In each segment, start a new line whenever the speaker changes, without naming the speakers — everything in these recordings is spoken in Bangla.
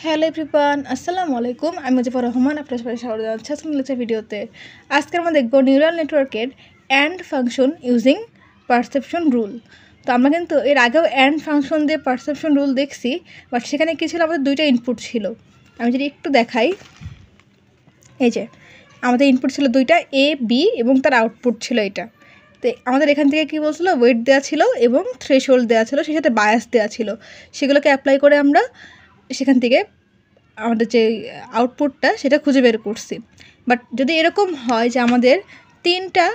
হ্যালো এভরিওয়ান, আসসালামু আলাইকুম। আমি মুজিবুর রহমান, আপনার সবাই স্বাগত জানাচ্ছি আজকের লেকচার ভিডিওতে। আজকে আমরা দেখব নিউরাল নেটওয়ার্কের and function using perception rule. তো আমরা কিন্তু এর আগেও অ্যান্ড ফাংশন দিয়ে পারসেপশন রুল দেখছি, বাট সেখানে কী ছিল, আমাদের দুইটা ইনপুট ছিল। আমি যদি একটু দেখাই, এই যে আমাদের ইনপুট ছিল দুইটা, এ বি, এবং তার আউটপুট ছিল এটা। তো আমাদের এখান থেকে কী বলছিল, ওয়েট দেওয়া ছিল এবং থ্রেশহোল্ড দেওয়া ছিল, সেই সাথে বায়াস দেওয়া ছিল। সেগুলোকে অ্যাপ্লাই করে আমরা সেখান থেকে আমাদের যে আউটপুটটা সেটা খুঁজে বের করছি। বাট যদি এরকম হয় যে আমাদের তিনটা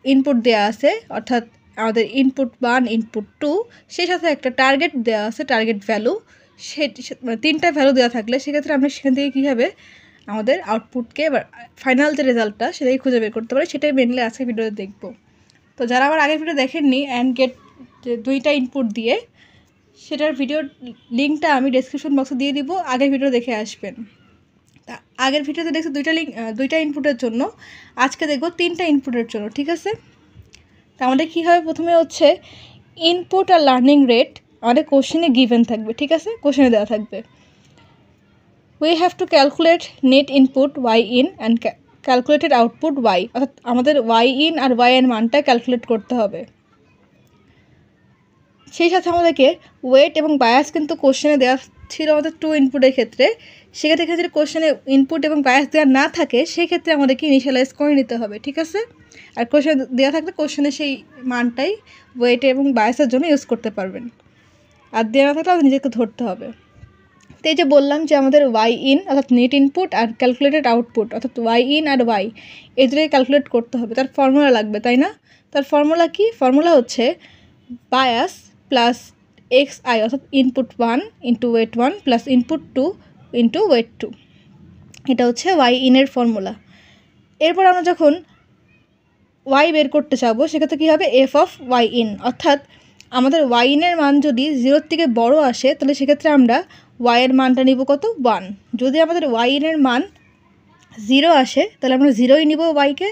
ইনপুট দেওয়া আছে, অর্থাৎ আমাদের ইনপুট 1, ইনপুট 2, সেই সাথে একটা টার্গেট দেওয়া আছে, টার্গেট ভ্যালু, সে মানে তিনটা ভ্যালু দেওয়া থাকলে সেক্ষেত্রে আমরা সেখান থেকে কীভাবে আমাদের আউটপুটকে বা ফাইনাল যে রেজাল্টটা সেটাই খুঁজে বের করতে পারি, সেটাই মেনলি আজকে ভিডিওতে দেখব। তো যারা আমার আগের ভিডিও দেখেননি, অ্যান্ড গেট যে দুইটা ইনপুট দিয়ে, সেটার ভিডিওর লিঙ্কটা আমি ডেসক্রিপশন বক্সে দিয়ে দিব, আগের ভিডিও দেখে আসবেন। তা আগের ভিডিওতে দেখছি দুইটা ইনপুটের জন্য, আজকে দেখব তিনটা ইনপুটের জন্য, ঠিক আছে? তা আমাদের কী হবে, প্রথমে হচ্ছে ইনপুট আর লার্নিং রেট আমাদের কোশ্চেনে গিভেন থাকবে, ঠিক আছে? কোশ্চেনে দেওয়া থাকবে we have to calculate net input Y in and calculated output Y, অর্থাৎ আমাদের ওয়াই ইন আর ওয়াই এর মানটা ক্যালকুলেট করতে হবে। সেই সাথে আমাদেরকে ওয়েট এবং বায়াস কিন্তু কোশ্চেনে দেওয়া ছিল আমাদের 2 ইনপুটের ক্ষেত্রে। সেক্ষেত্রে যদি কোশ্চেনে ইনপুট এবং বায়াস দেওয়া না থাকে, সেক্ষেত্রে আমাদেরকে ইনিশিয়ালাইজ করে নিতে হবে, ঠিক আছে? আর কোশ্চেনে দেওয়া থাকলে কোশ্চেনে সেই মানটাই ওয়েট এবং বায়াসের জন্য ইউজ করতে পারবেন, আর দেওয়া না থাকলে আমাদের নিজেকে ধরতে হবে। তো এই যে বললাম যে আমাদের ওয়াই ইন অর্থাৎ নেট ইনপুট আর ক্যালকুলেটেড আউটপুট অর্থাৎ ওয়াই ইন আর ওয়াই, এই দুটোই ক্যালকুলেট করতে হবে। তার ফর্মুলা লাগবে, তাই না? তার ফর্মুলা কি? ফর্মুলা হচ্ছে বায়াস প্লাস এক্স আই, অর্থাৎ input 1 into weight 1 plus input 2 into weight 2। এটা হচ্ছে ওয়াই ইনের ফর্মুলা। এরপর আমরা যখন ওয়াই বের করতে চাবো, সেক্ষেত্রে কী হবে, এফ অফ ওয়াই ইন, অর্থাৎ আমাদের ওয়াই ইনের মান যদি 0 থেকে বড় আসে, তাহলে সেক্ষেত্রে আমরা ওয়াইয়ের মানটা নিব কত, 1। যদি আমাদের ওয়াই ইনের মান 0 আসে, তাহলে আমরা 0ই নিব ওয়াইকে,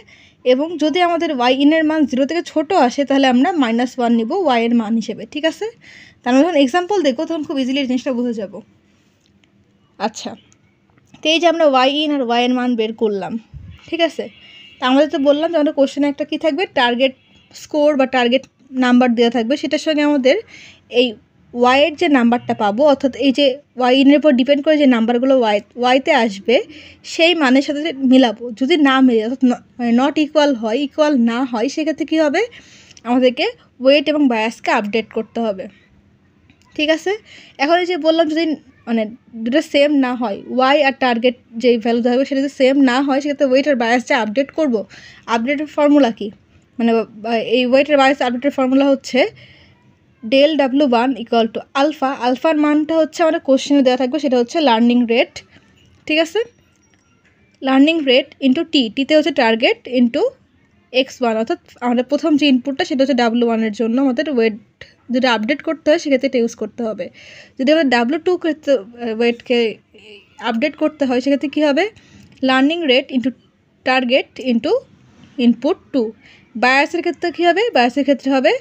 এবং যদি আমাদের ওয়াই ইনের মান 0 থেকে ছোট আসে, তাহলে আমরা -1 নিব ওয়াইয়ের মান হিসেবে, ঠিক আছে? তার আমরা যখন এক্সাম্পল দেখবো তখন খুব ইজিলি এই জিনিসটা বুঝে যাব। আচ্ছা, তো এই যে আমরা ওয়াই ইন আর ওয়াইয়ের মান বের করলাম, ঠিক আছে? তা আমাদের তো বললাম যে আমাদের কোশ্চেনে একটা কী থাকবে, টার্গেট স্কোর বা টার্গেট নাম্বার দেওয়া থাকবে, সেটার সঙ্গে আমাদের এই ওয়াইয়ের যে নাম্বারটা পাবো, অর্থাৎ এই যে ওয়াই ইনের উপর ডিপেন্ড করে যে নাম্বারগুলো ওয়াইতে আসবে, সেই মানের সাথে মিলাবো। যদি না মিলে, অর্থাৎ নট ইকুয়াল না হয়, সেক্ষেত্রে কী হবে, আমাদেরকে ওয়েট এবং বায়াসকে আপডেট করতে হবে, ঠিক আছে? এখন এই যে বললাম, যদি মানে দুটো সেম না হয়, ওয়াই আর টার্গেট যেই ভ্যালু থাকবে সেটা যদি সেম না হয়, সেক্ষেত্রে ওয়েট আর বায়াস যে আপডেট করবো, আপডেটের ফর্মুলা কি, মানে এই ওয়েট আর বায়াস আপডেটের ফর্মুলা হচ্ছে del W1 equal to alpha. আলফার মানটা হচ্ছে আমাদের কোশ্চেনে দেওয়া থাকবে, সেটা হচ্ছে লার্নিং রেট, ঠিক আছে? লার্নিং রেট ইন্টু টিতে হচ্ছে টার্গেট ইন্টু x1, অর্থাৎ আমাদের প্রথম যে ইনপুটটা সেটা হচ্ছে W1 এর জন্য আমাদের ওয়েট যদি আপডেট করতে হয়, সেক্ষেত্রে এটা ইউজ করতে হবে। যদি আমাদের W2 ক্ষেত্রে ওয়েটকে আপডেট করতে হয়, সেক্ষেত্রে কী হবে, learning rate into target into input 2। বায়াসের ক্ষেত্রে কী হবে, বায়াসের ক্ষেত্রে হবে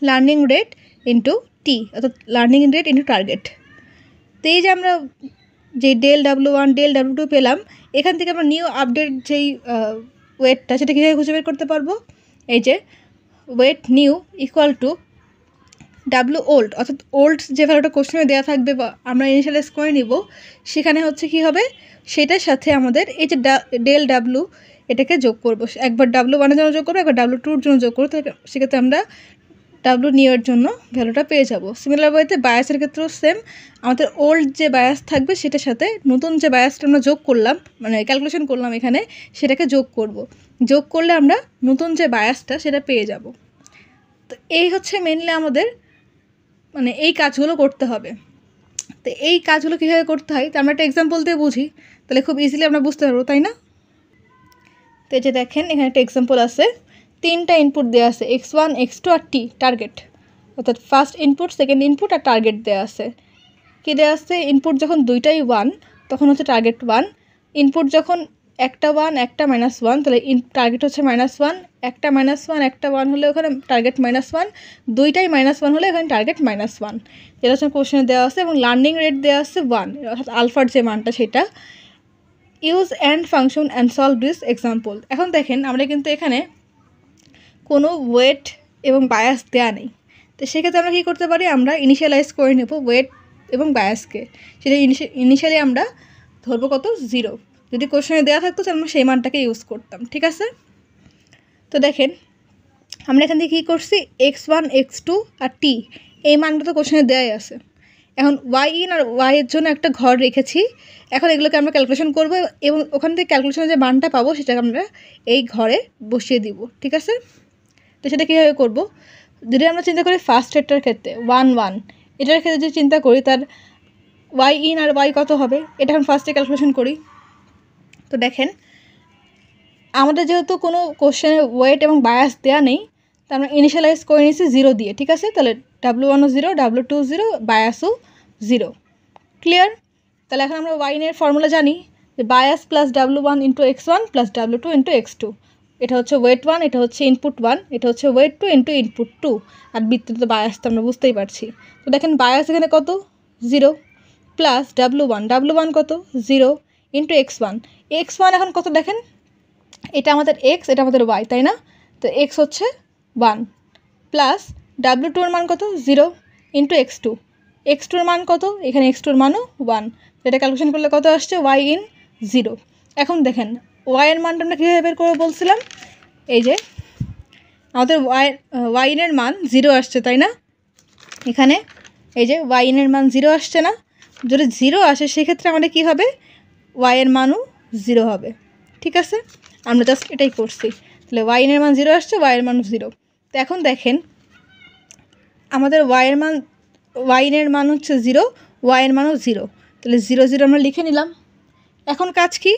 লার্নিং রেট ইন্টু টি, অর্থাৎ লার্নিং রেট ইন্টু টার্গেট। তো এই যে আমরা যে del W1 del W2 পেলাম, এখান থেকে আমরা নিউ আপডেট যেই ওয়েটটা, সেটা কীভাবে খুঁজে বের করতে পারবো, এই যে weight new equal to W old, অর্থাৎ ওল্ড যে ভ্যালুটা কোশ্চেনে দেওয়া থাকবে বা আমরা ইনিশিয়ালাইজ করে নিব, সেখানে হচ্ছে কী হবে, সেটার সাথে আমাদের এই যে del W এটাকে যোগ করবো। একবার W1 এর জন্য যোগ করবো, একবার W2 এর জন্য যোগ করবো, সেক্ষেত্রে আমরা ডাব্লু নিউয়ের জন্য ভ্যালুটা পেয়ে যাব। সিমিলার ওয়েতে বায়াসের ক্ষেত্রেও সেম, আমাদের ওল্ড যে বায়াস থাকবে সেটার সাথে নতুন যে বায়াসটা আমরা যোগ করলাম, মানে ক্যালকুলেশন করলাম এখানে, সেটাকে যোগ করব। যোগ করলে আমরা নতুন যে বায়াসটা সেটা পেয়ে যাব। তো এই হচ্ছে মেনলি আমাদের মানে এই কাজগুলো করতে হবে। তো এই কাজগুলো কীভাবে করতে হয়, তো আমরা একটা এক্সাম্পল দিয়ে বুঝি, তাহলে খুব ইজিলি আমরা বুঝতে পারবো, তাই না? তো এই যে দেখেন, এখানে একটা এক্সাম্পল আছে, তিনটা ইনপুট দেওয়া আছে, x1 x2 আর টি, টার্গেট, অর্থাৎ ফার্স্ট ইনপুট, সেকেন্ড ইনপুট আর টার্গেট দেওয়া আছে। কী দেওয়া আছে, ইনপুট যখন দুইটাই 1 তখন হচ্ছে টার্গেট 1, ইনপুট যখন একটা 1 একটা -1, তাহলে টার্গেট হচ্ছে -1, একটা -1 একটা 1 হলে ওখানে টার্গেট -1, দুইটাই -1 হলে এখানে টার্গেট -1, যেটা হচ্ছে কোশ্চেনে দেওয়া আছে। এবং লার্নিং রেট দেওয়া আছে 1, অর্থাৎ আলফার যে মানটা সেটা। Use and function and solve this example. এখন দেখেন আমরা কিন্তু এখানে কোনো ওয়েট এবং বায়াস দেওয়া নেই, তো সেক্ষেত্রে আমরা কী করতে পারি, আমরা ইনিশিয়ালাইজ করে নেব ওয়েট এবং বায়াসকে। সেটা ইনিশিয়ালি আমরা ধরবো কত, 0। যদি কোশ্চেনে দেওয়া থাকতো তাহলে আমরা সেই মানটাকে ইউজ করতাম, ঠিক আছে। তো দেখেন আমরা এখান থেকে কী করছি, x1 x2 আর t এই মানটা তো কোশ্চেনে দেওয়াই আছে। এখন y in আর y এর জন্য একটা ঘর রেখেছি। এখন এগুলোকে আমরা ক্যালকুলেশন করব এবং ওখান থেকে ক্যালকুলেশনে যে মানটা পাবো সেটাকে আমরা এই ঘরে বসিয়ে দিব, ঠিক আছে। তো সেটা কীভাবে করব, যদি আমরা চিন্তা করি ফার্স্ট এটার ক্ষেত্রে 1 1, এটার ক্ষেত্রে যদি চিন্তা করি তার y in আর y কত হবে, এটা এখন ফার্স্টে ক্যালকুলেশন করি। তো দেখেন আমাদের যেহেতু কোনো কোশ্চেনে ওয়েট এবং বায়াস দেওয়া নেই, তা আমরা ইনিশিয়ালাইজ করে নিয়েছি 0 দিয়ে, ঠিক আছে। তাহলে W1 0, W2 0, বায়াসও 0, ক্লিয়ার। তাহলে এখন আমরা y এর ফর্মুলা জানি যে bias plus W1 into x1 plus W2 into x2। এটা হচ্ছে ওয়েট 1, এটা হচ্ছে ইনপুট 1, এটা হচ্ছে ওয়েট 2 ইন্টু ইনপুট 2, আর বৃত্তিতে বায়াস তো আমরা বুঝতেই পারছি। তো দেখেন বায়াস এখানে কত, 0, প্লাস W1 কত, 0, ইন্টু x1 এখন কত দেখেন, এটা আমাদের x, এটা আমাদের y, তাই না। তো x হচ্ছে 1, প্লাস W2 এর মান কত, 0, ইন্টু x2 এর মান কত, এখানে x2 এর মানও 1। এটা ক্যালকুলেশন করলে কত আসছে, y in 0। এখন দেখেন y এর মানটা আমরা কীভাবে বের করে বলছিলাম, এই যে আমাদের y in এর মান 0 আসছে, তাই না। এখানে এই যে y in এর মান 0 আসছে না, যদি 0 আসে সেক্ষেত্রে আমাদের কী হবে, y এর মানও 0 হবে, ঠিক আছে। আমরা জাস্ট এটাই করছি। তাহলে y in এর মান 0 আসছে, y এর মানও 0। তো এখন দেখেন আমাদের y in এর মান হচ্ছে 0, y এর মানও 0, তাহলে 0 0 আমরা লিখে নিলাম। এখন কাজ কি,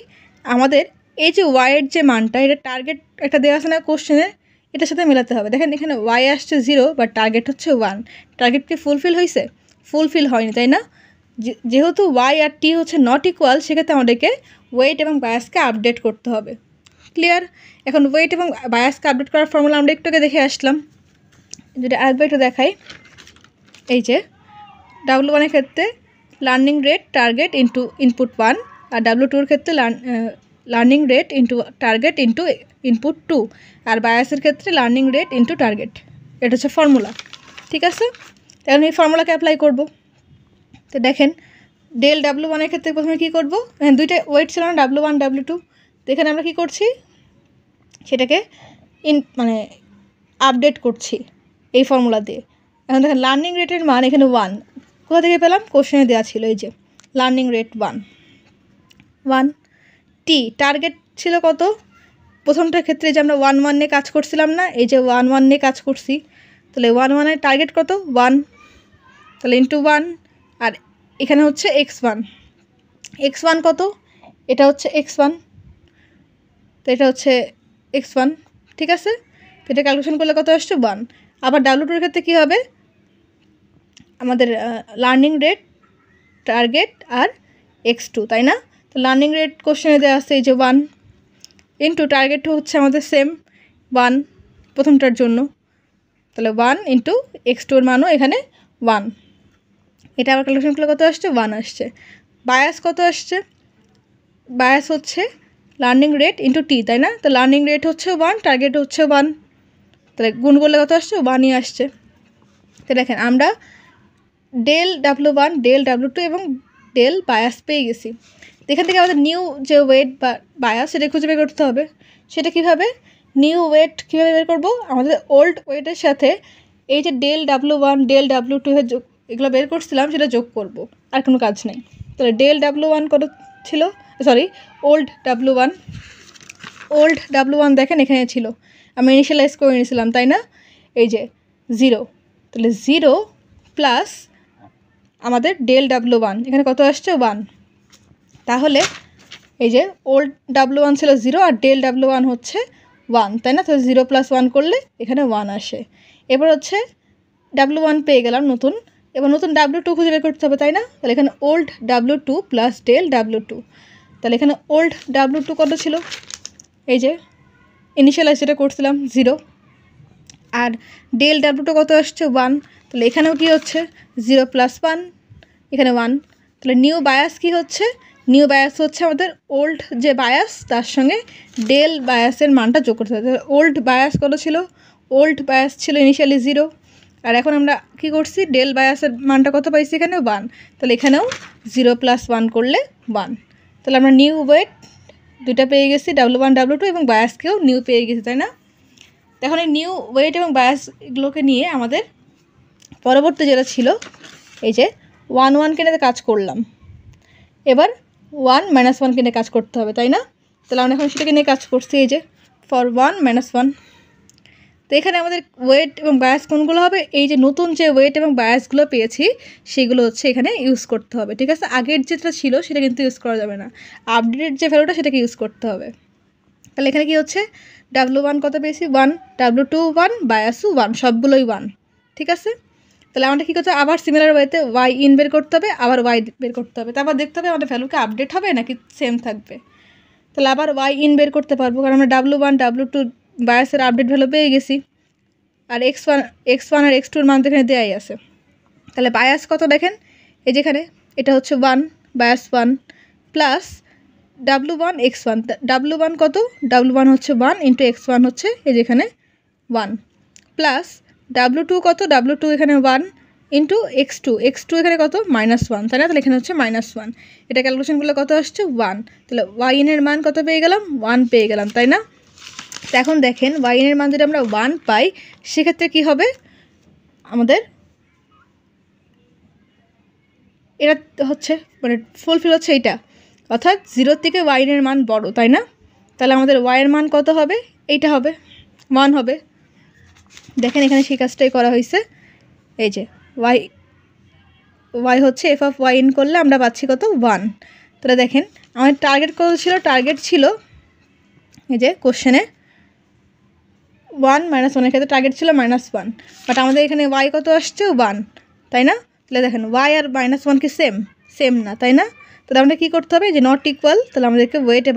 আমাদের এই যে y এর যে মানটা, এটা টার্গেট একটা দেওয়া আছে না কোশ্চেনে, এটার সাথে মেলাতে হবে। দেখেন এখানে y আসছে 0 বা টার্গেট হচ্ছে 1, টার্গেট কি ফুলফিল হয়েছে, ফুলফিল হয়নি, তাই না। যেহেতু y আর t হচ্ছে নট ইকুয়াল, সেক্ষেত্রে আমাদেরকে ওয়েট এবং বায়াসকে আপডেট করতে হবে, ক্লিয়ার। এখন ওয়েট এবং বায়াসকে আপডেট করার ফর্মুলা আমরা একটু আগে দেখে আসলাম, যেটা আরেকবার একটু দেখাই। এই যে W1 এর ক্ষেত্রে learning rate target into input 1, আর W2 এর ক্ষেত্রে learning rate into target into input 2, আর বায়াসের ক্ষেত্রে লার্নিং রেট ইন্টু টার্গেট। এটা হচ্ছে ফর্মুলা, ঠিক আছে। এখন এই ফর্মুলাকে অ্যাপ্লাই করব। তো দেখেন ডেল W1 এর ক্ষেত্রে প্রথমে কী করবো, দুইটা ওয়েট ছিল না, W1 W2। তো এখানে আমরা কী করছি, সেটাকে মানে আপডেট করছি এই ফর্মুলা দিয়ে। এখন দেখেন লার্নিং রেটের মান এখানে 1, কোথা থেকে পেলাম, কোশ্চেনে দেওয়া ছিল, এই যে লার্নিং রেট 1। টি টার্গেট ছিল কত, প্রথমটার ক্ষেত্রে যে আমরা 1 1 নিয়ে কাজ করছিলাম না, এই যে 1 1 নিয়ে কাজ করছি, তাহলে 1 1 এর টার্গেট কত, 1, তাহলে ইন্টু 1, আর এখানে হচ্ছে x1 কত, এটা হচ্ছে x1, তো এটা হচ্ছে x1, ঠিক আছে। তো এটা ক্যালকুলেশন করলে কত আসছে, 1। আবার W2 এর ক্ষেত্রে কী হবে, আমাদের লার্নিং রেট টার্গেট আর x2, তাই না। তো লার্নিং রেট কোশ্চেনে দেওয়া আছে এই যে 1, ইন্টু টার্গেট হচ্ছে আমাদের সেম 1 প্রথমটার জন্য, তাহলে 1 ইন্টু x2 এর মানও এখানে 1। এটা আবার ক্যালকুলেশন করলে কত আসছে, 1 আসছে। বায়াস কত আসছে, বায়াস হচ্ছে লার্নিং রেট ইন্টু টি, তাই না। তো লার্নিং রেট হচ্ছে 1, টার্গেট হচ্ছে 1, তাহলে গুণ করলে কত আসছে, 1ই আসছে। তো দেখেন আমরা ডেল W1, ডেল W2 এবং ডেল বায়াস পেয়ে গেছি। এখান থেকে আমাদের নিউ যে ওয়েট বা বায়াস সেটা খুঁজে বের করতে হবে। সেটা কীভাবে, নিউ ওয়েট কীভাবে বের করব, আমাদের ওল্ড ওয়েটের সাথে এই যে ডেল W1 ডেল W2 যোগ, এগুলো বের করছিলাম, সেটা যোগ করব, আর কোনো কাজ নেই। তাহলে ডেল W1 কত ছিল, সরি ওল্ড W1 দেখেন এখানে ছিল, আমি ইনিশিয়ালাইজ করে নিয়েছিলাম, তাই না। এই যে 0, তাহলে 0 প্লাস আমাদের ডেল W1 এখানে কত আসছে, 1। তাহলে এই যে ওল্ড W1 ছিল 0 আর ডেল W1 হচ্ছে 1, তাই না। তো 0 প্লাস 1 করলে এখানে 1 আসে। এবার হচ্ছে W1 পেয়ে গেলাম নতুন, এবার নতুন W2 খুঁজে বের করতে হবে, তাই না। তাহলে এখানে old W2 plus del W2, তাহলে এখানে ওল্ড W2 কত ছিল, এই যে ইনিশিয়ালাইজ যেটা করছিলাম 0, আর ডেল W2 কত আসছে 1, তাহলে এখানেও কি হচ্ছে 0 + 1, এখানে 1, তাহলে নিউ বায়াস কি হচ্ছে, নিউ বায়াস হচ্ছে আমাদের ওল্ড যে বায়াস তার সঙ্গে ডেল বায়াসের মানটা যোগ করতে হবে। ওল্ড বায়াস কত ছিল, ওল্ড বায়াস ছিল ইনিশিয়ালি 0, আর এখন আমরা কি করছি, ডেল বায়াসের মানটা কত পাইছি এখানে 1, তাহলে এখানেও 0 + 1 করলে 1, তাহলে আমরা নিউ ওয়েট দুইটা পেয়ে গেছি, W1 W2 এবং বায়াসকেও নিউ পেয়ে গেছি, তাই না? এখন এই নিউ ওয়েট এবং বায়াস এগুলোকে নিয়ে আমাদের পরবর্তী যেটা ছিল, এই যে 1 1 কিনে কাজ করলাম, এবার 1 - 1 কিনে কাজ করতে হবে, তাই না? তাহলে আমরা এখন সেটাকে নিয়ে কাজ করছি, এই যে ফর 1 - 1। তো এখানে আমাদের ওয়েট এবং বায়াস কোনগুলো হবে, এই যে নতুন যে ওয়েট এবং বায়াসগুলো পেয়েছি সেগুলো হচ্ছে এখানে ইউজ করতে হবে, ঠিক আছে? আগের যেটা ছিল সেটা কিন্তু ইউজ করা যাবে না, আপডেটেড যে ভ্যালুটা সেটাকে ইউজ করতে হবে। তাহলে এখানে কি হচ্ছে, W1 কত পেয়েছি 1, W2 1, বায়াসও 1, সবগুলোই 1, ঠিক আছে? তাহলে আমাদের কী করতে হবে, আবার সিমিলার ওয়েতে ওয়াই ইন বের করতে হবে, আবার ওয়াই বের করতে হবে, তারপর দেখতে হবে আমাদের ভ্যালুকে আপডেট হবে নাকি সেম থাকবে। তাহলে আবার ওয়াই ইন বের করতে পারবো, কারণ আমরা W1 W2 বায়াসের আপডেট ভ্যালু পেয়ে গেছি, আর x1 আর x2 এর মান তো এখানে দেওয়াই আছে। তাহলে বায়াস কত দেখেন, এই যেখানে এটা হচ্ছে 1, bias 1 plus W1 x1, W1 কত, W1 হচ্ছে 1 ইন্টু x1 হচ্ছে এই যেখানে 1, প্লাস W2 কত, W2 এখানে 1 ইন্টু x2 এখানে কত -1, তাই না? তাহলে এখানে হচ্ছে -1, এটা ক্যালকুলেশন করলে কত আসছে 1, তাহলে ওয়াই এর মান কত পেয়ে গেলাম, 1 পেয়ে গেলাম, তাই না? তো এখন দেখেন ওয়াই এর মান যদি আমরা 1 পাই সেক্ষেত্রে কি হবে, আমাদের এটা হচ্ছে মানে ফুলফিল হচ্ছে এইটা, অর্থাৎ 0 থেকে ওয়াই এর মান বড়, তাই না? তাহলে আমাদের ওয়াই এর মান কত হবে, এইটা হবে 1 হবে। দেখেন এখানে সেই কাজটাই করা হয়েছে, এই যে ওয়াই হচ্ছে এফ অফ ওয়াই ইন করলে আমরা পাচ্ছি কত 1। তাহলে দেখেন আমাদের টার্গেট কত ছিল, টার্গেট ছিল এই যে কোশ্চেনে 1 - 1 এর ক্ষেত্রে টার্গেট ছিল -1, বাট আমাদের এখানে ওয়াই কত আসছে 1, তাই না? তাহলে দেখেন ওয়াই আর -1 কি সেম না, তাই না? তাহলে আমাদের কী করতে হবে, যে নট ইকুয়াল, তাহলে আমাদেরকে ওয়েট আর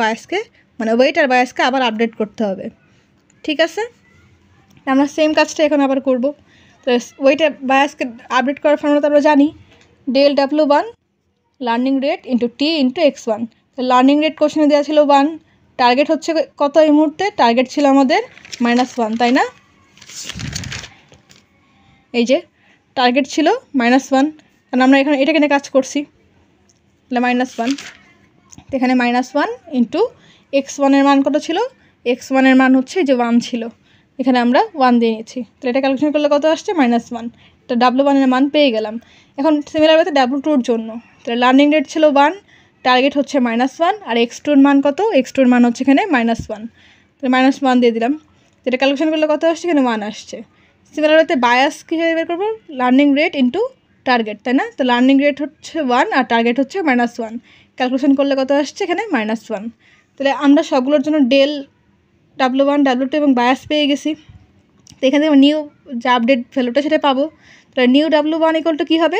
বায়াসকে আবার আপডেট করতে হবে, ঠিক আছে? আমরা সেম কাজটা এখন আবার করব। তো ওয়েট আর বায়াসকে আপডেট করার ফর্মুলা তো আমরা জানি, del W1 learning rate into T into x1। তো লার্নিং রেট কোশ্চেনে দেওয়া ছিল 1, টার্গেট হচ্ছে কত এই মুহূর্তে, টার্গেট ছিল আমাদের -1, তাই না? এই যে টার্গেট ছিল -1, কারণ আমরা এখানে এটাকে নিয়ে কাজ করছি, তাহলে -1, এখানে -1 ইন্টু x1 এর মান কত ছিল, x1 এর মান হচ্ছে যে 1 ছিল, এখানে আমরা 1 দিয়ে নিচ্ছি, তাহলে এটা ক্যালকুলেশন করলে কত আসছে -1, তো W1 এর মান পেয়ে গেলাম। এখন সিমিলার ওয়েতে W2 এর জন্য, তাহলে লার্নিং রেট ছিল 1, টার্গেট হচ্ছে -1, আর x2 এর মান কত, x2 এর মান হচ্ছে এখানে -1, তাহলে -1 দিয়ে দিলাম, যেটা ক্যালকুলেশন করলে কত আসছে, এখানে 1 আসছে। সিমিলার ওয়েতে বায়াস কীভাবে বের করবো, লার্নিং রেট ইন্টু টার্গেট, তাই না? তো লার্নিং রেট হচ্ছে 1 আর টার্গেট হচ্ছে -1, ক্যালকুলেশন করলে কত আসছে, এখানে -1। তাহলে আমরা সবগুলোর জন্য ডেল W1 W2 এবং বায়াস পেয়ে গেছি, তো এখান থেকে নিউ যে আপডেট ভ্যালুটা সেটা পাবো। তাহলে নিউ W1 ইকুয়াল টু কী হবে,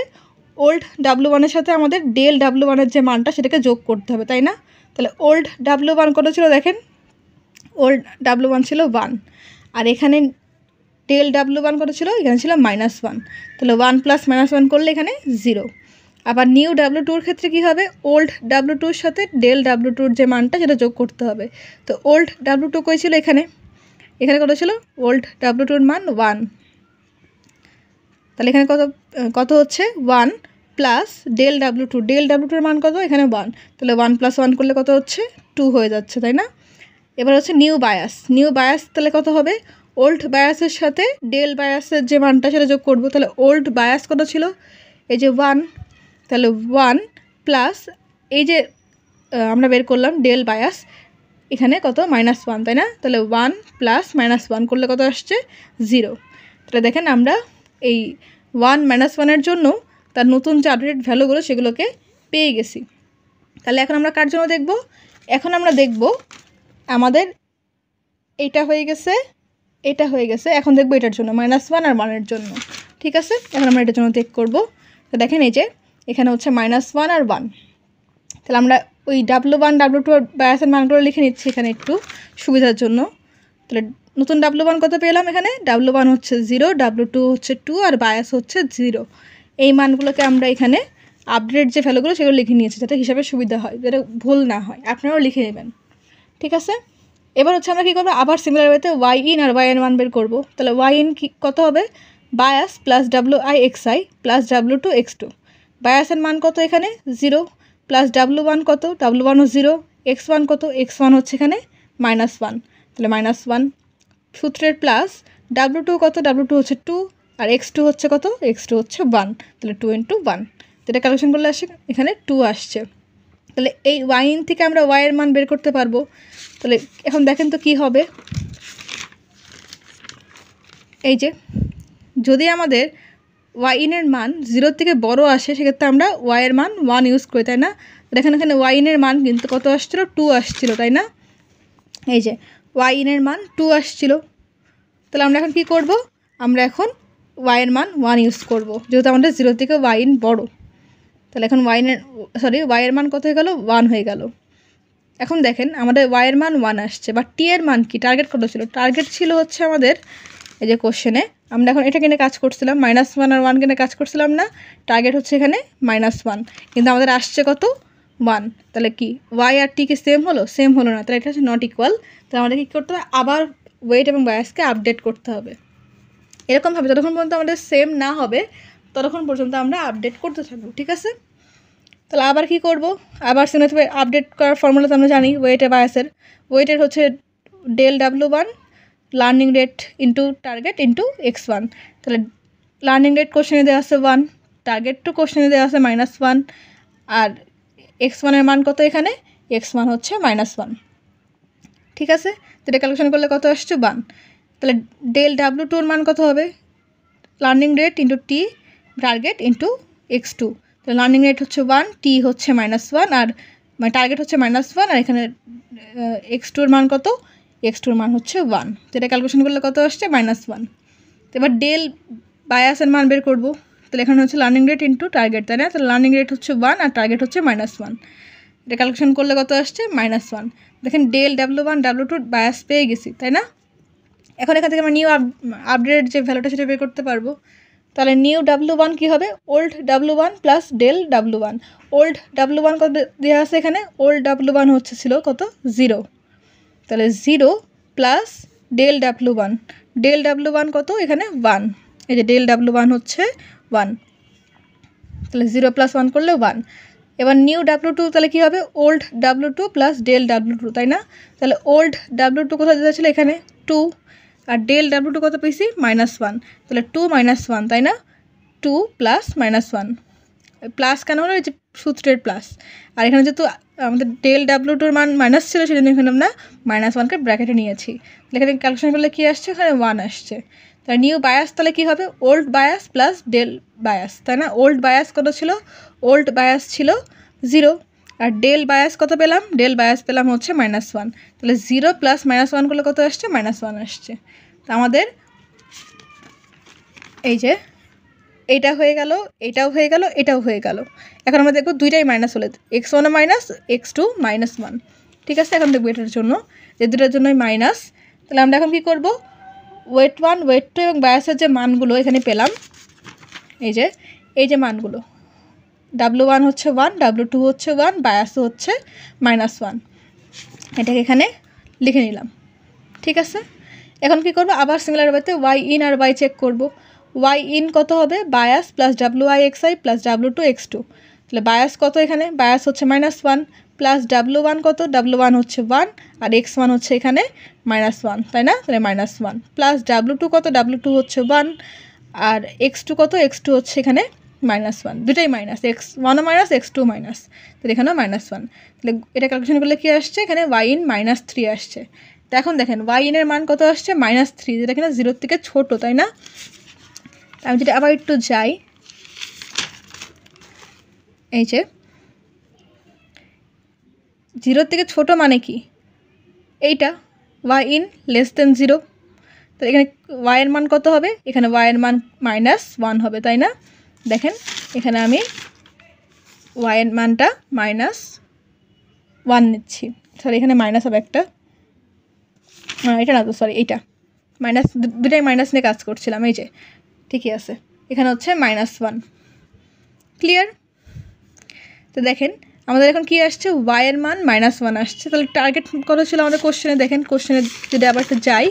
ওল্ড W1 এর সাথে আমাদের ডেল W1 এর যে মানটা সেটাকে যোগ করতে হবে, তাই না? তাহলে ওল্ড W1 কত ছিল দেখেন, ওল্ড W1 ছিল 1, আর এখানে ডেল W1 কত ছিল, এখানে ছিল -1, তাহলে 1 + -1 করলে এখানে 0। আবার নিউ W2 এর ক্ষেত্রে কী হবে, ওল্ড W2 এর সাথে ডেল W2 এর যে মানটা সেটা যোগ করতে হবে। তো ওল্ড W2 কই ছিল, এখানে কত ছিল, ওল্ড W2 এর মান 1, তাহলে এখানে কত হচ্ছে 1 প্লাস ডেল W2 এর মান কত, এখানে 1, তাহলে 1 + 1 করলে কত হচ্ছে 2 হয়ে যাচ্ছে, তাই না? এবার হচ্ছে নিউ বায়াস, তাহলে কত হবে, ওল্ড বায়াসের সাথে ডেল বায়াসের যে মানটা সেটা যোগ করবো, তাহলে ওল্ড বায়াস কত ছিল, এই যে 1, তাহলে 1 প্লাস এই যে আমরা বের করলাম ডেল বায়াস, এখানে কত -1, তাই না? তাহলে 1 + -1 করলে কত আসছে 0। তাহলে দেখেন আমরা এই 1 - 1 এর জন্য তার নতুন যে আপডেটেড ভ্যালুগুলো সেগুলোকে পেয়ে গেছি। তাহলে এখন আমরা কার জন্য দেখব, এখন আমরা দেখব আমাদের এটা হয়ে গেছে, এখন দেখব এটার জন্য -1 আর 1 এর জন্য, ঠিক আছে? এখন আমরা এটার জন্য চেক করব। তো দেখেন এই যে এখানে হচ্ছে -1 আর 1, তাহলে আমরা ওই W1 W2 বায়াসের মানগুলো লিখে নিচ্ছি এখানে একটু সুবিধার জন্য। তাহলে নতুন W1 কত পেলাম, এখানে W1 হচ্ছে 0, W2 হচ্ছে 2 আর বায়াস হচ্ছে 0। এই মানগুলোকে আমরা এখানে আপডেট যে ভ্যালুগুলো সেগুলো লিখে নিয়েছি যাতে হিসাবে সুবিধা হয়, যাতে ভুল না হয়, আপনারাও লিখে নেবেন। ঠিক আছে, এবার হচ্ছে আমরা কী করবো, আবার সিমিলার ওয়েতে ওয়াই ইন আর ওয়াই এর মান বের করবো। তাহলে ওয়াই ইন কি কত হবে, bias plus WI(xi) plus W2(x2). বায়াসের মান কত এখানে 0, প্লাস W1 কত, W1 ও 0, x1 কত, x1 হচ্ছে এখানে -1, তাহলে -1 সূত্রের প্লাস W2 কত, W2 হচ্ছে 2 আর x2 হচ্ছে কত, x2 হচ্ছে 1, তাহলে 2 × 1, যেটা ক্যালকুলেশন করলে আসে এখানে 2 আসছে। তাহলে এই ওয়াই ইন থেকে আমরা ওয়াই এর মান বের করতে পারবো। তাহলে এখন দেখেন তো কি হবে, এই যে যদি আমাদের ওয়াই ইনের মান 0 থেকে বড় আসে সেক্ষেত্রে আমরা ওয়াই এর মান 1 ইউজ করি, তাই না? দেখেন এখানে ওয়াই ইনের মান কিন্তু কত আসছিল, 2 আসছিল, তাই না? এই যে ওয়াই ইনের মান 2 আসছিল। তাহলে আমরা এখন কি করব, আমরা এখন ওয়াই এর মান 1 ইউজ করব, যেহেতু আমাদের 0 থেকে ওয়াই ইন বড়। তাহলে এখন ওয়াই এর মান কত হয়ে গেল, 1 হয়ে গেল। এখন দেখেন আমাদের ওয়াই এর মান 1 আসছে, বা টি এর মান কি, টার্গেট কত ছিল, টার্গেট ছিল হচ্ছে আমাদের এই যে কোশ্চেনে আমরা এখন এটা কিনে কাজ করছিলাম, -1 আর 1 কিনে কাজ করছিলাম না, টার্গেট হচ্ছে এখানে -1, কিন্তু আমাদের আসছে কত, 1। তাহলে কি ওয়াই আর টি কি সেম হলো, সেম হলো না, তাহলে এটা হচ্ছে নট ইকুয়াল। তাহলে আমাদের কী করতে হবে, আবার ওয়েট এবং বায়াসকে আপডেট করতে হবে। এরকমভাবে যতক্ষণ পর্যন্ত আমাদের সেম না হবে ততক্ষণ পর্যন্ত আমরা আপডেট করতে থাকবো। ঠিক আছে, তাহলে আবার কি করব, আবার সিনোথিপে আপডেট করার ফর্মুলা তো আমরা জানি, ওয়েটে বায়াসের ওয়েটের হচ্ছে del W1 learning rate into target into x1। তাহলে লার্নিং রেট কোশ্চেনে দেওয়া আছে 1, টার্গেট টু কোশ্চেনে দেওয়া আছে -1, আর x1 এর মান কত, এখানে x1 হচ্ছে -1। ঠিক আছে, তো এটা ক্যালকুলেশন করলে কত আসছে, 1। তাহলে del W2 এর মান কত হবে, লার্নিং রেট ইন্টু টি টার্গেট ইন্টু x2। তাহলে লার্নিং রেট হচ্ছে 1, টি হচ্ছে -1, আর টার্গেট হচ্ছে -1, আর এখানে x2 এর মান কত, x2 এর মান হচ্ছে 1। যেটা ক্যালকুলেশন করলে কত আসছে, -1। তো এবার ডেল বায়াসের মান বের করবো। তাহলে এখানে হচ্ছে লার্নিং রেট ইন্টু টার্গেট, তাই না? তাহলে লার্নিং রেট হচ্ছে 1 আর টার্গেট হচ্ছে -1। এটা ক্যালকুলেশন করলে কত আসছে, -1। দেখেন del W1 W2 বায়াস পেয়ে গেছি, তাই না? এখন এখান থেকে আমরা নিউ আপডেট যে ভ্যালুটা সেটা বের করতে পারবো। তাহলে নিউ W1 কী হবে, old W1 plus del W1। Old W1 কত দেওয়া আছে এখানে, ওল্ড W1 হচ্ছে ছিল কত, 0। তাহলে 0 plus del W1, del W1 কত এখানে 1, এই যে del W1 হচ্ছে 1। তাহলে 0 + 1 করলে 1। এবার নিউ W2 তাহলে কী হবে, old W2 plus del W2, তাই না? তাহলে ওল্ড W2 কোথায় দেওয়া ছিল, এখানে 2, আর del W2 কত পেয়েছি, -1। তাহলে 2 - 1, তাই না? 2 + -1, প্লাস কেন হলো, এই যে সূত্রের প্লাস। আর এখানে যেহেতু আমাদের del W2 এর মান মাইনাস ছিল সেজন্য এখানে আমরা -1কে ব্র্যাকেটে নিয়েছি। তাহলে এখানে ক্যালকুলেশন করলে কী আসছে, এখানে 1 আসছে। তাহলে নিউ বায়াস তাহলে কী হবে, old bias plus del bias, তাই না? ওল্ড বায়াস কত ছিল, ওল্ড বায়াস ছিল 0, আর del বায়াস কত পেলাম, del বায়াস পেলাম হচ্ছে -1। তাহলে 0 + -1 করলে কত আসছে, -1 আসছে। তো আমাদের এই যে এইটা হয়ে গেল, এটাও হয়ে গেল, এটাও হয়ে গেল। এখন আমরা দেখব দুইটাই মাইনাস হলে, x1 মাইনাস, x2 -1। ঠিক আছে, এখন দেখবো এটার জন্য, যে দুটার জন্যই মাইনাস। তাহলে আমরা এখন কী করব, ওয়েট 1 ওয়েট 2 এবং বায়াসের যে মানগুলো এখানে পেলাম, এই যে মানগুলো, W1 হচ্ছে 1, W2 হচ্ছে 1, বায়াসও হচ্ছে -1, এটাকে এখানে লিখে নিলাম। ঠিক আছে, এখন কি করব, আবার সিমিলার ওয়েতে ওয়াই ইন আর ওয়াই চেক করব। ওয়াই ইন কত হবে, bias plus WI(xi) plus W2(x2). তাহলে বায়াস কত, এখানে বায়াস হচ্ছে -1, প্লাস W1 কত, W1 হচ্ছে 1, আর x1 হচ্ছে এখানে -1, তাই না? তাহলে -1 প্লাস W2 কত, W2 হচ্ছে 1, আর x2 কত, x2 হচ্ছে এখানে -1, দুটাই মাইনাস, x1ও মাইনাস, x2 মাইনাস, তাহলে এখানেও -1। তাহলে এটা ক্যালকুলেশন করলে কী আসছে, এখানে ওয়াই ইন -3 আসছে। তো এখন দেখেন ওয়াই ইনের মান কত আসছে, -3, যেটা কিনা 0 থেকে ছোট, তাই না? আমি যদি আবার একটু যাই, এই যে 0 থেকে ছোট মানে কি, এইটা ওয়াই ইন <0। তো এখানে ওয়াই এর মান কত হবে, এখানে ওয়াই এর মান -1 হবে, তাই না? দেখেন এখানে আমি ওয়াই এর মানটা 1 নিচ্ছি, সরি এখানে মাইনাস হবে একটা, এটা না তো সরি এইটা মাইনাস, দুটাই মাইনাস নিয়ে কাজ করছিলাম, এই যে ঠিকই আছে, এখানে হচ্ছে -1। ক্লিয়ার? তো দেখেন আমাদের এখন কি আসছে, y এর মান -1 আসছে। তাহলে টার্গেট কত ছিল আমাদের কোশ্চেনে, দেখেন কোশ্চেনে যদি আবার একটু যাই,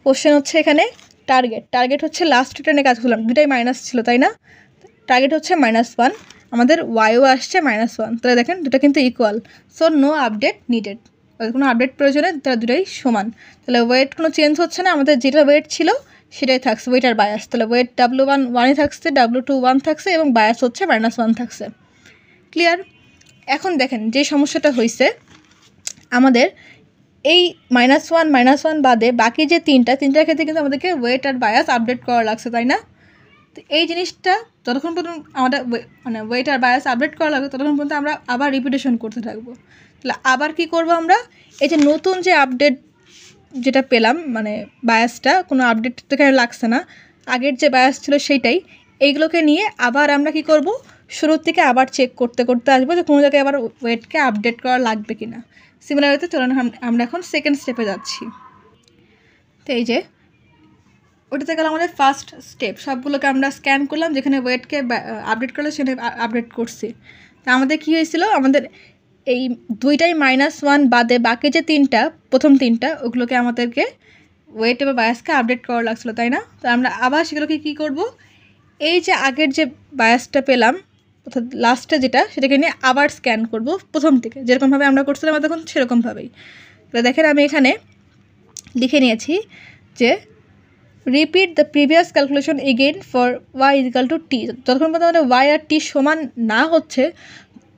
কোশ্চেন হচ্ছে এখানে টার্গেট হচ্ছে লাস্ট রিটার্নে কাজ করলাম, দুটাই মাইনাস ছিল তাই না, টার্গেট হচ্ছে -1, আমাদের ওয়াইও আসছে -1। তাহলে দেখেন দুটো কিন্তু equal, so no update needed, কোনো আপডেট প্রয়োজনে তারা দুটোই সমান। তাহলে ওয়েট কোনো চেঞ্জ হচ্ছে না, আমাদের যেটা ওয়েট ছিল সেটাই থাকছে, ওয়েট আর বায়াস। তাহলে ওয়েট W1 1ই থাকছে, W2 1 থাকছে এবং বায়াস হচ্ছে -1 থাকছে। ক্লিয়ার? এখন দেখেন যে সমস্যাটা হয়েছে, আমাদের এই -1 বাদে বাকি যে তিনটার ক্ষেত্রে কিন্তু আমাদেরকে ওয়েট আর বায়াস আপডেট করা লাগছে তাই না। তো এই জিনিসটা যতক্ষণ পর্যন্ত আমাদের মানে ওয়েট আর বায়াস আপডেট করা লাগবে ততক্ষণ পর্যন্ত আমরা আবার রিপিটেশন করতে থাকবো। তাহলে আবার কি করব আমরা, এই যে নতুন যে আপডেট যেটা পেলাম, মানে বায়াসটা কোনো আপডেট তো এখানে লাগছে না, আগের যে বায়াস ছিল সেইটাই, এইগুলোকে নিয়ে আবার আমরা কি করব, শুরুর থেকে আবার চেক করতে আসবো যে কোনো জায়গায় আবার ওয়েটকে আপডেট করা লাগবে কি না। সিমিলারলি চলুন আমরা এখন সেকেন্ড স্টেপে যাচ্ছি। তো এই যে ওটাতে গেলে আমাদের ফার্স্ট স্টেপ, সবগুলোকে আমরা স্ক্যান করলাম, যেখানে ওয়েটকে আপডেট করলে সেটা আপডেট করছি। তা আমাদের কী হয়েছিল, আমাদের এই দুইটাই -1 বাদে বাকি যে প্রথম তিনটা ওগুলোকে আমাদেরকে ওয়েট এবং বায়াসকে আপডেট করা লাগছিলো তাই না। তো আমরা আবার সেগুলোকে কী করব, এই যে আগের যে বায়াসটা পেলাম অর্থাৎ লাস্টে যেটা, সেটাকে নিয়ে আবার স্ক্যান করব প্রথম থেকে, যেরকমভাবে আমরা করছিলাম তখন সেরকমভাবেই। তো দেখেন আমি এখানে লিখে নিয়েছি যে repeat the previous calculation again for y = t। যতক্ষণ পর্যন্ত আমাদের y আর t সমান না হচ্ছে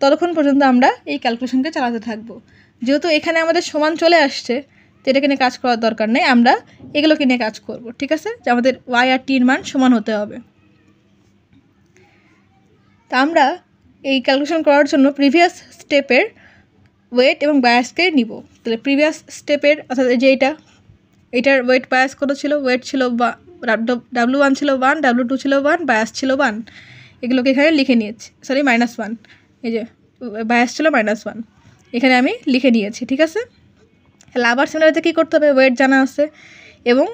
ততক্ষণ পর্যন্ত আমরা এই ক্যালকুলেশনকে চালাতে থাকবো। যেহেতু এখানে আমাদের সমান চলে আসছে, তো এটাকে নিয়ে কাজ করার দরকার নেই, আমরা এগুলোকে নিয়ে কাজ করব, ঠিক আছে, যে আমাদের y আর t-র মান সমান হতে হবে। তা আমরা এই ক্যালকুলেশন করার জন্য প্রিভিয়াস স্টেপের ওয়েট এবং বায়াসকে নিব। তাহলে প্রিভিয়াস স্টেপের অর্থাৎ যে এটার ওয়েট বায়াস কত ছিল, ওয়েট ছিল W1 ছিল 1, W2 ছিল 1, বায়াস ছিল 1, এগুলোকে এখানে লিখে নিয়েছি, সরি -1, এই যে বায়াস ছিল -1, এখানে আমি লিখে নিয়েছি, ঠিক আছে। তাহলে আবার সিমিলারতে কী করতে হবে, ওয়েট জানা আছে এবং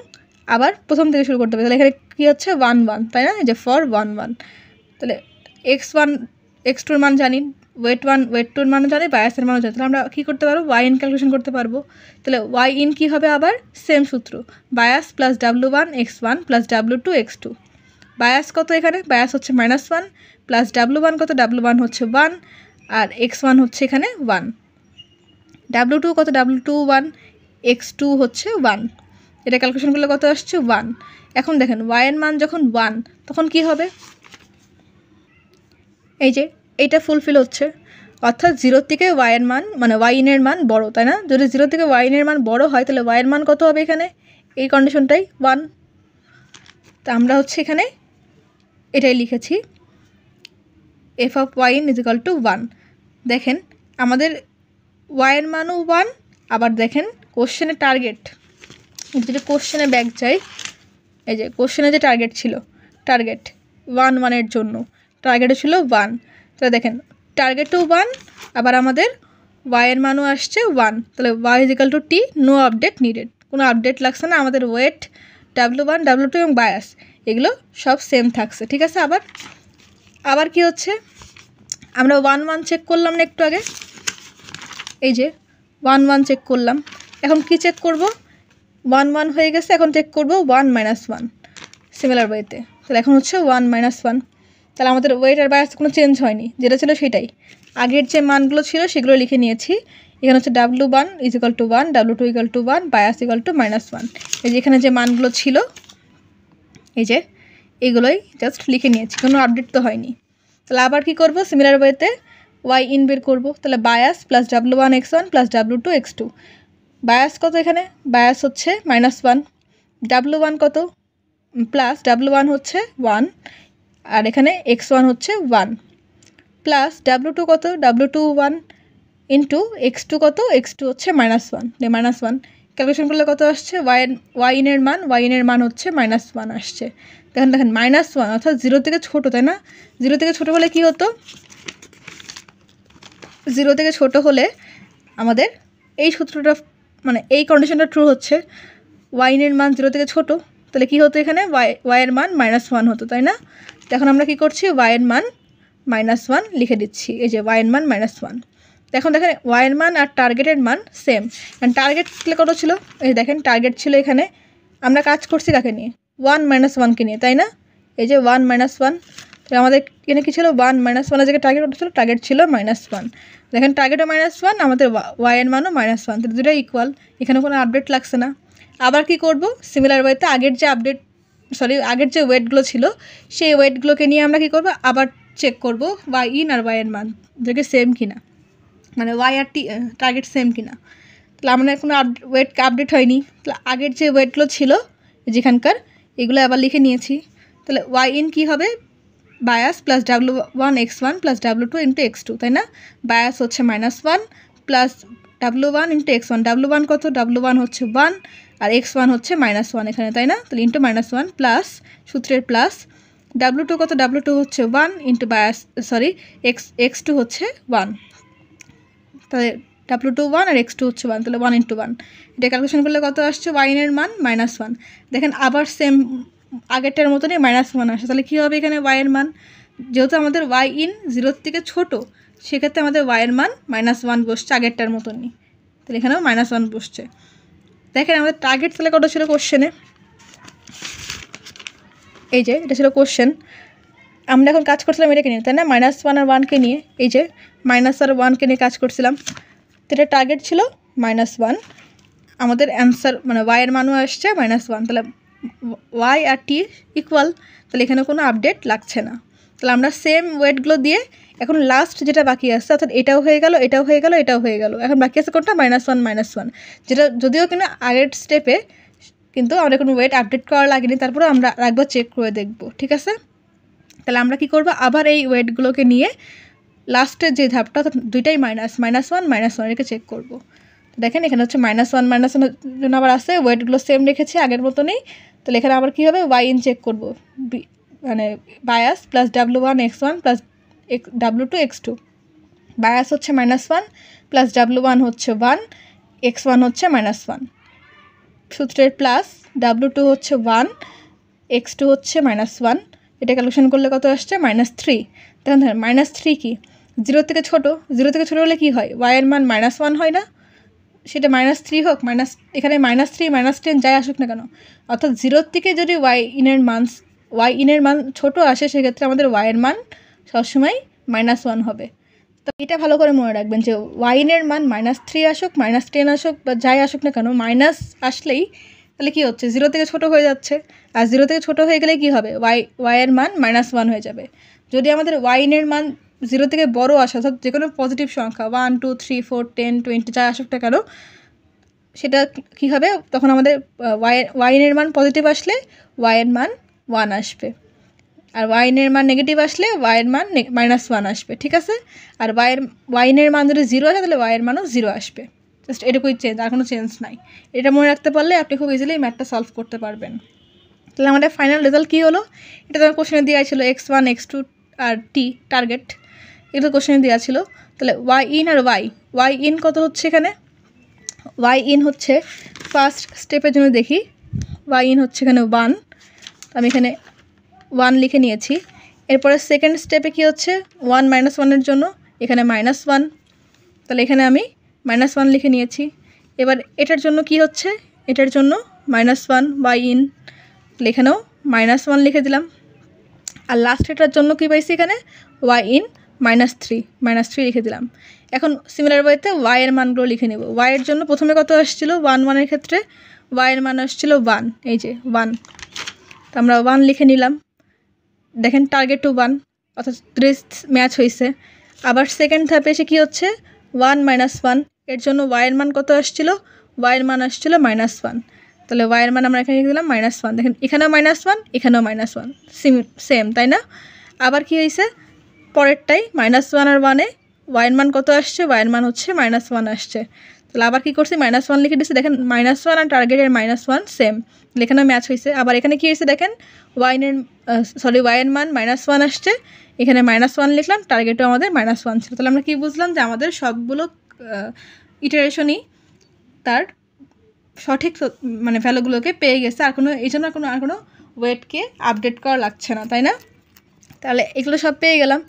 আবার প্রথম থেকে শুরু করতে হবে। তাহলে এখানে কী হচ্ছে 1 1 তাই না, এই যে ফর 1 1, তাহলে x1 x2-র মান জানি, ওয়েট 1 ওয়েট 2-র মানও জানি, বায়াসের মানও জানি, তাহলে আমরা কী করতে পারবো, y in ক্যালকুলেশন করতে পারবো। তাহলে y in কী হবে, আবার সেম সূত্র, bias plus W1 x1 plus W2 x2। Bias কত এখানে, বায়াস হচ্ছে -1 প্লাস W1 কত, W1 হচ্ছে 1 আর x1 হচ্ছে এখানে 1, W2 কত, W2 1, x2 হচ্ছে 1, এটা ক্যালকুলেশন করলে কত আসছে 1। এখন দেখেন y এর মান যখন 1 তখন কি হবে, এই যে এইটা ফুলফিল হচ্ছে, অর্থাৎ 0 থেকে y এর মান মানে y in এর মান বড় তাই না। যদি 0 থেকে y in এর মান বড় হয় তাহলে y এর মান কত হবে, এখানে এই কন্ডিশনটাই 1। তা আমরা হচ্ছে এখানে এটাই লিখেছি, f of y in = 1। দেখেন আমাদের y এর মানও 1, আবার দেখেন কোশ্চেনের টার্গেট, যেটা কোশ্চেনে ব্যাক যাই, এই যে কোশ্চেনে যে টার্গেট ছিল, টার্গেট 1 1-এর জন্য টার্গেটও ছিল 1, তাহলে দেখেন টার্গেটও 1, আবার আমাদের y এর মানও আসছে 1, তাহলে y = t, no update needed, কোনো আপডেট লাগছে না, আমাদের ওয়েট W1 W2 এবং বায়াস এগুলো সব সেম থাকছে, ঠিক আছে। আবার কি হচ্ছে, আমরা 1 1 চেক করলাম না একটু আগে, এই যে 1 1 চেক করলাম, এখন কি চেক করব, 1 1 হয়ে গেছে, এখন চেক করব 1 -1 সিমিলার ওয়েতে। তাহলে এখন হচ্ছে 1 -1, তাহলে আমাদের ওয়েট আর বায়াস কোনো চেঞ্জ হয়নি, যেটা ছিল সেটাই, আগের যে মানগুলো ছিল সেগুলো লিখে নিয়েছি। এখানে হচ্ছে W1 = 1, W2 = 1, বায়াস -1, এই যে এখানে যে মানগুলো ছিল এই যে এগুলোই জাস্ট লিখে নিয়েছি, কোনো আপডেট তো হয়নি। তাহলে আবার কি করব, সিমিলার ওয়েতে y in বের করব। তাহলে bias plus W1 x1 plus W2 x2, bias কত, এখানে বায়াস হচ্ছে -1, W1 কত প্লাস W1 হচ্ছে 1 আর এখানে x1 হচ্ছে 1 প্লাস W2 কত, W2 1 ইন্টু x2 কত, x2 হচ্ছে -1, -1 ক্যালকুলেশন করলে কত আসছে, y in এর মান হচ্ছে -1 আসছে। দেখেন -1 অর্থাৎ 0 থেকে ছোটো তাই না, 0 থেকে ছোটো হলে কি হতো, 0 থেকে ছোট হলে আমাদের এই সূত্রটা মানে এই কন্ডিশনটা ট্রু হচ্ছে, ওয়াইন এর মান 0 থেকে ছোট, তাহলে কি হতো এখানে ওয়াই এর মান -1 হতো, তাই না? এখন আমরা কি করছি, ওয়াই এর মান -1 লিখে দিচ্ছি, এই যে ওয়াই এর মান -1। এখন দেখেন ওয়াই এর মান আর টার্গেটের মান সেম, কারণ টার্গেট কত ছিল, এই দেখেন টার্গেট ছিল এখানে, আমরা কাজ করছি কাকে নিয়ে, 1 - 1কে নিয়ে, তাই না? এই যে 1 - 1, তাহলে আমাদের এখানে কি ছিল, 1 - 1 এর জায়গায় টার্গেট কত ছিল, টার্গেট ছিল -1। দেখেন টার্গেটও -1, আমাদের ওয়াই এর মানও -1, তো দুটোই ইকুয়াল, এখানে কোনো আপডেট লাগছে না। আবার কি করব, সিমিলার ওয়েতে আগের যে ওয়েটগুলো ছিল সেই ওয়েটগুলোকে নিয়ে আমরা কি করব, আবার চেক করব ওয়াই ইন আর ওয়াই এর মান যেটা সেম কিনা, মানে ওয়াই আর টার্গেট সেম কিনা। তাহলে আমাদের কোনো ওয়েট আপডেট হয়নি, তাহলে আগের যে ওয়েটগুলো ছিল যেখানকার এগুলো আবার লিখে নিয়েছি। তাহলে ওয়াই ইন কী হবে, bias plus W1 x1 plus W2 into x2, তাই না? বায়াস হচ্ছে -1 plus W1 into x1, W1 কত, W1 হচ্ছে 1 আর x1 হচ্ছে -1 এখানে, তাই না? তাহলে ইন্টু -1 প্লাস সূত্রের প্লাস W2 কত, W2 হচ্ছে 1 ইন্টু x2 হচ্ছে 1, তাহলে W2 1 আর x2 হচ্ছে 1, তাহলে 1 × 1, এটা ক্যালকুলেশন করলে কত আসছে, ওয়াই এর মান -1। দেখেন আবার সেম আগেরটার মতনই -1 আসে, তাহলে কী হবে এখানে ওয়াই এর মান, যেহেতু আমাদের ওয়াই ইন 0 থেকে ছোটো সেক্ষেত্রে আমাদের ওয়াই এর মান -1 বসছে আগেরটার মতনই, তাহলে এখানেও -1 বসছে। দেখেন আমাদের টার্গেট তাহলে কত ছিল কোশ্চেনে, এই যে এটা ছিল কোশ্চেন, আমরা এখন কাজ করছিলাম এটাকে নিয়ে, তাই না? -1 আর 1কে নিয়ে, এই যে - আর 1কে নিয়ে কাজ করছিলাম, তো এটা টার্গেট ছিল -1, আমাদের অ্যান্সার মানে ওয়াই এর মানও আসছে -1, তাহলে ওয়াই আর টি ইকুয়াল, তাহলে এখানে কোনো আপডেট লাগছে না। তাহলে আমরা সেম ওয়েটগুলো দিয়ে এখন লাস্ট যেটা বাকি আছে, অর্থাৎ এটাও হয়ে গেল, এটাও হয়ে গেল, এটাও হয়ে গেল, এখন বাকি আছে কোনটা, -1, যেটা যদিও কিনা আগের স্টেপে কিন্তু আমাদের কোনো ওয়েট আপডেট করা লাগেনি, তারপরে আমরা একবার চেক করে দেখব, ঠিক আছে? তাহলে আমরা কি করব, আবার এই ওয়েটগুলোকে নিয়ে লাস্টের যে ধাপটা, অর্থাৎ দুইটাই -1 এটাকে চেক করব। দেখেন এখানে হচ্ছে -1 জন্য আবার আছে, ওয়েটগুলো সেম রেখেছি আগের মতনই, তাহলে এখানে আবার কী হবে, ওয়াই ইন চেক করব, মানে bias plus W1 x1 plus W2 x2, bias হচ্ছে -1 প্লাস W1 হচ্ছে 1, x1 হচ্ছে -1, সূত্রের প্লাস W2 হচ্ছে 1, x2 হচ্ছে -1, এটা ক্যালকুলেশন করলে কত আসছে, -3। দেখুন -3 কি, 0 থেকে ছোটো, 0 থেকে ছোটো হলে কী হয়, ওয়াই এর মান -1 হয় না, সেটা -3 হোক এখানে -3 -10 যাই আসুক না কেন, অর্থাৎ 0 থেকে যদি ওয়াই ইনের মান ছোটো আসে সেক্ষেত্রে আমাদের ওয়াই এর মান সবসময় -1 হবে। তো এটা ভালো করে মনে রাখবেন যে ওয়াই ইনের মান -3 আসুক -10 আসুক বা যাই আসুক না কেন, মাইনাস আসলেই তাহলে কী হচ্ছে, 0 থেকে ছোটো হয়ে যাচ্ছে, আর 0 থেকে ছোটো হয়ে গেলে কী হবে, ওয়াই এর মান -1 হয়ে যাবে। যদি আমাদের ওয়াই ইনের মান 0 থেকে বড় আসে, অর্থাৎ যে কোনো পজিটিভ সংখ্যা 1 2 3 4 10 20 যা আসুক না কেন, সেটা কী হবে, তখন আমাদের ওয়াই এর মান পজিটিভ আসলে ওয়াই এর মান 1 আসবে, আর ওয়াই এর মান নেগেটিভ আসলে ওয়াই এর মান -1 আসবে, ঠিক আছে? আর ওয়াই এর মান যদি 0 আসে তাহলে ওয়াই এর মানও 0 আসবে, জাস্ট এটুকুই চেঞ্জ, আর কোনো চেঞ্জ নাই। এটা মনে রাখতে পারলে আপনি খুব ইজিলি ম্যাথটা সলভ করতে পারবেন। তাহলে আমাদের ফাইনাল রেজাল্ট কী হলো, এটা তো কোশ্চেনে দেওয়া ছিল x1 x2 আর টি টার্গেট, এগুলো কোশ্চেনে দেওয়া ছিল। তাহলে ওয়াই ইন আর ওয়াই ইন কত হচ্ছে এখানে, ওয়াই ইন হচ্ছে ফার্স্ট স্টেপের জন্য দেখি, ওয়াই ইন হচ্ছে এখানে 1, আমি এখানে 1 লিখে নিয়েছি। এরপরে সেকেন্ড স্টেপে কি হচ্ছে, 1 - 1 এর জন্য এখানে -1, তাহলে এখানে আমি -1 লিখে নিয়েছি। এবার এটার জন্য কি হচ্ছে, এটার জন্য -1 ওয়াই ইন, তাহলে এখানেও -1 লিখে দিলাম। আর লাস্ট এটার জন্য কি পাইছি এখানে, ওয়াই ইন -3 লিখে দিলাম। এখন সিমিলার ওয়েতে ওয়াই এর মানগুলো লিখে নেব। ওয়াই এর জন্য প্রথমে কত আসছিল, 1 1 এর ক্ষেত্রে ওয়াই এর মান আসছিল 1, এই যে 1, তো আমরা 1 লিখে নিলাম। দেখেন টার্গেট টু 1, অর্থাৎ 3 ম্যাচ হয়েছে। আবার সেকেন্ড ধাপে এসে কী হচ্ছে, 1 - 1 এর জন্য ওয়াই এর মান কত আসছিল, ওয়াই এর মান আসছিল -1, তাহলে ওয়াই এর মান আমরা এখানে লিখে দিলাম -1। দেখেন এখানেও -1 এখানেও -1, সেম তাই না? আবার কি হয়েছে, পরেরটাই -1 আর 1-এ ওয়াই এর মান কত আসছে, ওয়াই এর মান হচ্ছে -1 আসছে, তাহলে আবার কী করছি, -1 লিখে দিচ্ছি। দেখেন -1 আর টার্গেটের -1 সেম, এখানে ম্যাচ হয়েছে। আবার এখানে কী হয়েছে দেখেন, ওয়াই এর মান -1 আসছে, এখানে -1 লিখলাম, টার্গেটও আমাদের -1 ছিল। তাহলে আমরা কী বুঝলাম যে আমাদের সবগুলো ইটারেশনই তার সঠিক মানে ভ্যালুগুলোকে পেয়ে গেছে, আর কোনো এই জন্য আর কোনো ওয়েটকে আপডেট করা লাগছে না, তাই না? তাহলে এগুলো সব পেয়ে গেলাম।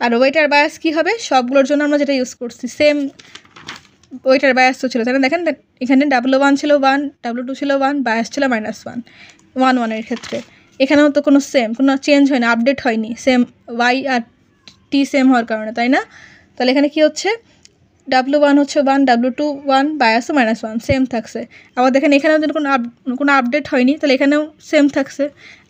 আর ওয়েট আর বায়াস কী হবে, সবগুলোর জন্য আমরা যেটা ইউজ করছি সেম ওয়েট আর বায়াস তো ছিল, তাই না? দেখেন এখানে W1 ছিল 1, W2 ছিল 1, বায়াস ছিল -1 এর ক্ষেত্রে। এখানেও তো কোনো চেঞ্জ হয়নি, আপডেট হয়নি, সেম ওয়াই আর টি সেম হওয়ার কারণে, তাই না? তাহলে এখানে কি হচ্ছে, W1 হচ্ছে 1, W2 1, বায়াসও -1 সেম থাকছে। আবার দেখেন এখানেও যদি কোনো আপডেট হয়নি, তাহলে এখানেও সেম থাকছে।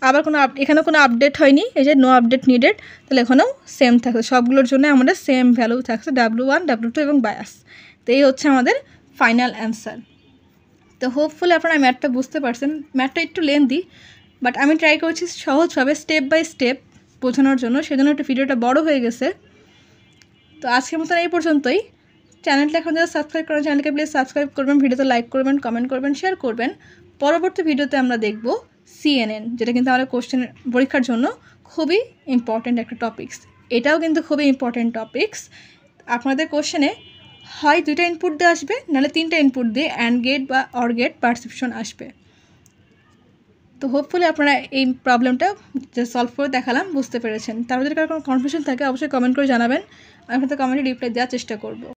আবার এখানেও কোনো আপডেট হয়নি, এই যে নো আপডেট নিডেড, তাহলে এখানেও সেম থাকছে। সবগুলোর জন্য আমাদের সেম ভ্যালু থাকছে, W1, W2 এবং বায়াস। তো এই হচ্ছে আমাদের ফাইনাল অ্যান্সার। তো হোপফুলি আপনারা ম্যাথটা বুঝতে পারছেন। ম্যাথটা একটু লেন্দি, বাট আমি ট্রাই করছি সহজভাবে স্টেপ বাই স্টেপ বোঝানোর জন্য, সেজন্য একটু ভিডিওটা বড় হয়ে গেছে। তো আজকের মতন এই পর্যন্তই। চ্যানেলটা এখন যারা সাবস্ক্রাইব করেন, চ্যানেলকে প্লিজ সাবস্ক্রাইব করবেন, ভিডিওতে লাইক করবেন, কমেন্ট করবেন, শেয়ার করবেন। পরবর্তী ভিডিওতে আমরা দেখব CNN, যেটা কিন্তু আমাদের পরীক্ষার জন্য খুবই ইম্পর্ট্যান্ট একটা টপিকস। এটাও কিন্তু খুবই ইম্পর্ট্যান্ট টপিকস। আপনাদের কোশ্চেনে হয় 2টা ইনপুট দিয়ে আসবে, নাহলে 3টা ইনপুট দিয়ে অ্যান্ড গেট বা অর গেট পারসেপশন আসবে। তো হোপফুলি আপনারা এই প্রবলেমটা যে সলভ করে দেখালাম বুঝতে পেরেছেন। তারপর যদি কারো কোনো কনফিউশন থাকে অবশ্যই কমেন্ট করে জানাবেন, আমি আপনাদের কমেন্টে রিপ্লাই দেওয়ার চেষ্টা করব।